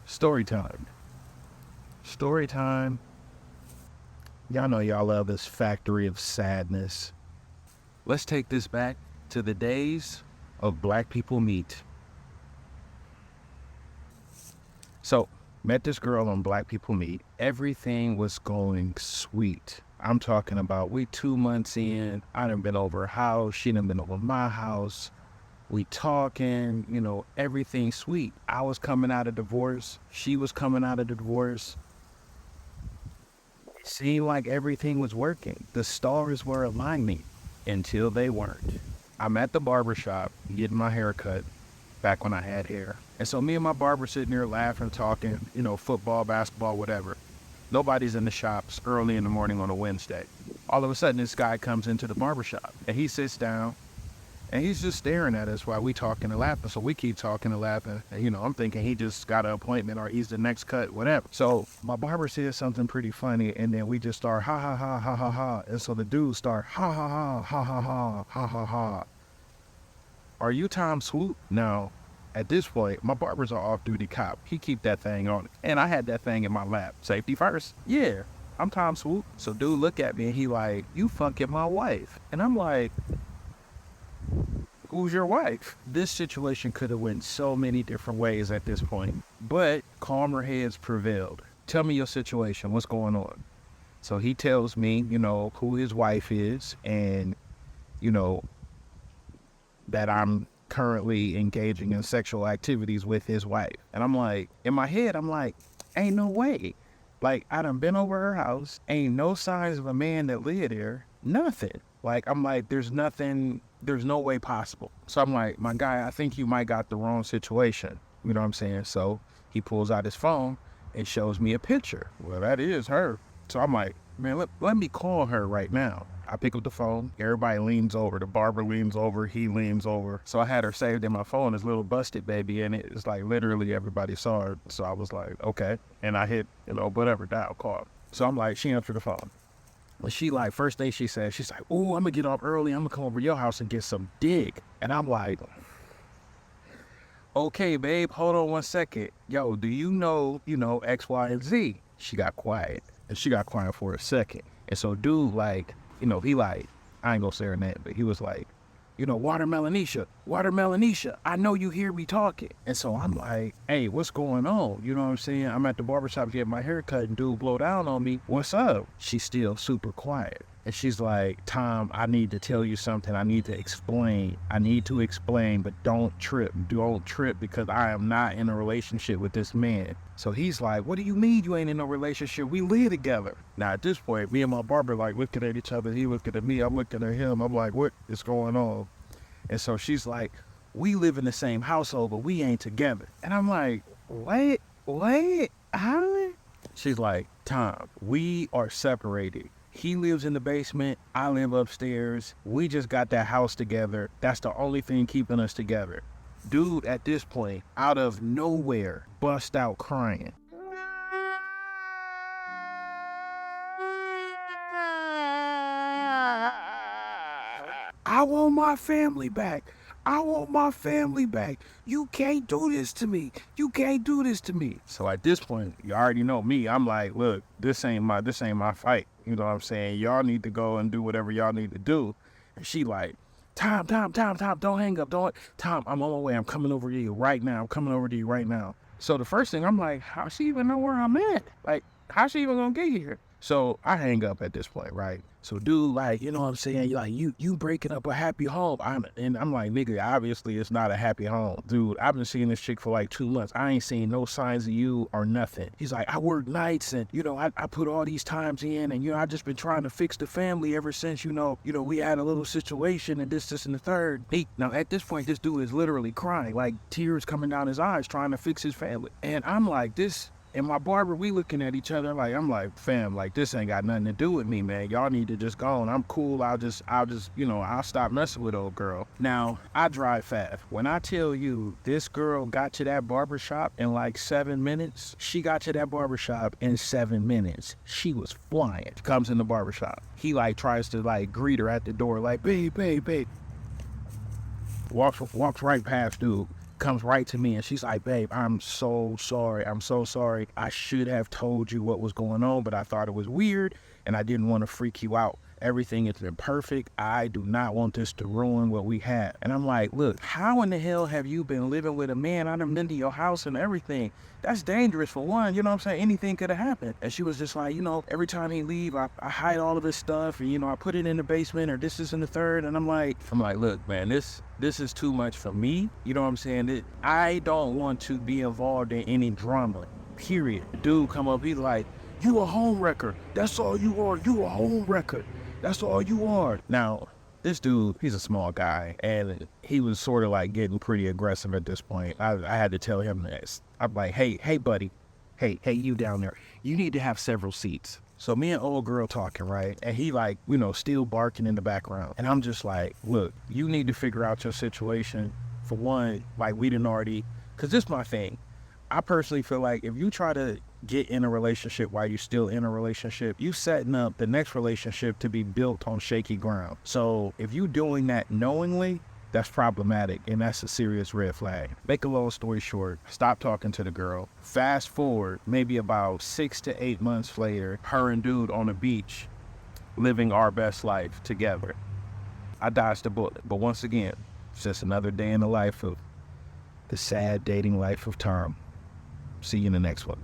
Story time. Story time. Y'all know y'all love this factory of sadness. Let's take this back to the days of Black People Meet. So, met this girl on Black People Meet. Everything was going sweet. I'm talking about we 2 months in. I done been over her house. She done been over my house. We talking, everything sweet. I was coming out of divorce. She was coming out of the divorce. It seemed like everything was working. The stars were aligning until they weren't. I'm at the barbershop getting my hair cut back when I had hair. And so me and my barber sitting there laughing, talking, football, basketball, whatever. Nobody's in the shops early in the morning on a Wednesday. All of a sudden, this guy comes into the barbershop and he sits down and he's just staring at us while we talking and laughing. So we keep talking and laughing. And, I'm thinking he just got an appointment or he's the next cut, whatever. So my barber says something pretty funny and then we just start ha ha ha ha ha ha. And so the dudes start ha ha ha ha ha ha ha ha ha. Are you Tom Swoop? No. At this point, my barber's an off-duty cop. He keep that thing on. And I had that thing in my lap. Safety first. Yeah, I'm Tom Swoop. So dude look at me and he like, you fucking my wife. And I'm like, who's your wife? This situation could have went so many different ways at this point. But calmer heads prevailed. Tell me your situation. What's going on? So he tells me, who his wife is and, that I'm currently engaging in sexual activities with his wife. And I'm like, in my head, I'm like, ain't no way. Like, I done been over her house. Ain't no signs of a man that lived there. Nothing. Like, I'm like, there's no way possible. So I'm like, my guy, I think you might got the wrong situation. You know what I'm saying? So he pulls out his phone and shows me a picture. Well, that is her. So I'm like, man, let me call her right now. I pick up the phone. Everybody leans over. The barber leans over. He leans over. So I had her saved in my phone, this little busted baby, and it's like literally everybody saw her. So I was like, okay. And I hit, whatever, dial, call. So I'm like, she answered the phone. And she like, first thing she said, she's like, oh, I'm going to get up early. I'm going to come over to your house and get some dick. And I'm like, okay, babe, hold on 1 second. Yo, do you know, X, Y, and Z? She got quiet. And she got quiet for a second. And so dude, like, he like, I ain't gonna say her name, but he was like, Watermelonisha, I know you hear me talking. And so I'm like, hey, what's going on? You know what I'm saying? I'm at the barbershop getting my hair cut and dude blow down on me. What's up? She's still super quiet. And she's like, Tom, I need to tell you something. I need to explain, but don't trip. Don't trip because I am not in a relationship with this man. So he's like, what do you mean you ain't in no relationship? We live together. Now at this point, me and my barber like looking at each other. He looking at me, I'm looking at him. I'm like, what is going on? And so she's like, we live in the same household, but we ain't together. And I'm like, what? How? She's like, Tom, we are separated. He lives in the basement. I live upstairs. We just got that house together. That's the only thing keeping us together. Dude, at this point, out of nowhere, bust out crying. I want my family back. You can't do this to me. So at this point, you already know me. I'm like, look, this ain't my fight. You know what I'm saying? Y'all need to go and do whatever y'all need to do. And she like, Tom, don't hang up. Tom, I'm on my way. I'm coming over to you right now. So the first thing I'm like, how she even know where I'm at? Like, how she even gonna get here? So I hang up at this point, right? So dude, like, you know what I'm saying? Like, you breaking up a happy home. I'm like, nigga, obviously it's not a happy home. Dude, I've been seeing this chick for like 2 months. I ain't seen no signs of you or nothing. He's like, I work nights and, I put all these times in and, I just been trying to fix the family ever since, we had a little situation and this, and the third. Now at this point, this dude is literally crying, like tears coming down his eyes, trying to fix his family. And I'm like, this. And my barber, we looking at each other like, I'm like, fam, like this ain't got nothing to do with me, man. Y'all need to just go on. I'm cool. I'll stop messing with old girl. Now, I drive fast. When I tell you this girl got to that barbershop in like 7 minutes, she got to that barbershop in 7 minutes. She was flying. She comes in the barbershop. He like tries to like greet her at the door like, babe. Walks right past dude. comes right to me and she's like, babe, I'm so sorry. I'm so sorry. I should have told you what was going on, but I thought it was weird and I didn't want to freak you out. Everything has been perfect. I do not want this to ruin what we have. And I'm like, look, how in the hell have you been living with a man? I done been to your house and everything. That's dangerous for one, you know what I'm saying? Anything could have happened. And she was just like, every time he leave, I hide all of his stuff and, I put it in the basement or this is in the third. And I'm like, look, man, this is too much for me. You know what I'm saying? I don't want to be involved in any drama, period. Dude come up, he's like, you a home wrecker. That's all you are. You a home wrecker. That's all you are. Now, this dude, he's a small guy, and he was sort of like getting pretty aggressive at this point. I had to tell him this. I'm like, hey, buddy. Hey, you down there. You need to have several seats. So me and old girl talking, right? And he like, still barking in the background. And I'm just like, look, you need to figure out your situation. For one, like we didn't already, because this is my thing. I personally feel like if you try to get in a relationship while you're still in a relationship, you setting up the next relationship to be built on shaky ground. So if you doing that knowingly, that's problematic and that's a serious red flag. Make a long story short, stop talking to the girl. Fast forward, maybe about 6 to 8 months later, her and dude on the beach, living our best life together. I dodged the bullet, but once again, it's just another day in the life of the sad dating life of Tom. See you in the next one.